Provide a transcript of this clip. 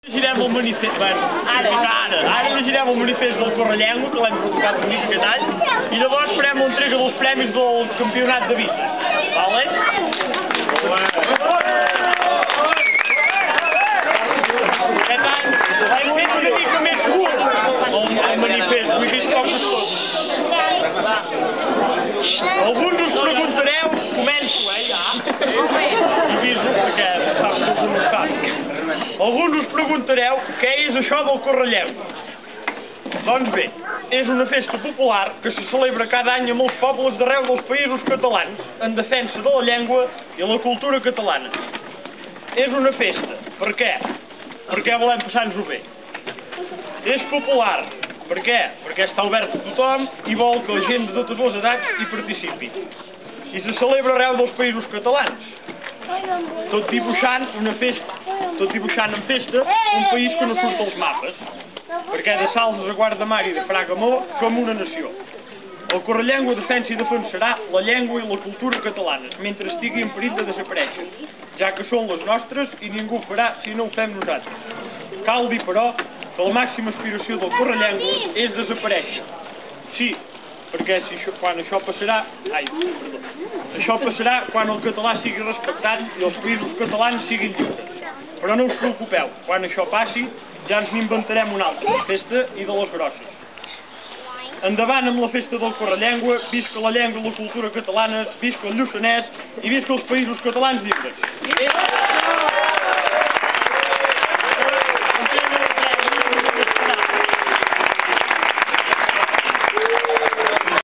Girem el manifest, ara girem el manifest del Correllengua, que l'hem provocat una mica aquest any, i llavors farem l'entrega dels premis del campionat de bici. Vale? Aquest any l'hem fet una mica més curt, el manifest, ho he vist poc de tot. Alguns us preguntareu, començo, ja. Aviso, perquè saps que alguns no saben. Alguns us preguntareu què és això del Correllengua. Doncs bé, és una festa popular que se celebra cada any a molts pobles d'arreu dels països catalans en defensa de la llengua i la cultura catalana. És una festa. Per què? Perquè volem passar-nos-ho bé. És popular. Per què? Perquè està obert a tothom i vol que la gent de totes les edats hi participi. I se celebra arreu dels països catalans. Tot dibuixant en festa un país que no surt als mapes, perquè de Salses a Guardamar i de Fraga a Maó som una nació. El Correllengua defensa i defensarà la llengua i la cultura catalanes mentre estigui en perill de desaparèixer, ja que són les nostres i ningú ho farà si no ho fem nosaltres. Cal dir, però, que la màxima aspiració del Correllengua és desaparèixer. Sí, perquè quan això passarà quan el català sigui respectat i els països catalans siguin lliures. Però no us preocupeu, quan això passi ja ens n'inventarem una altra, la festa i de les grosses. Endavant amb la festa del Correllengua, visca la llengua i la cultura catalanes, visca el Lluçanès i visca els països catalans lliures.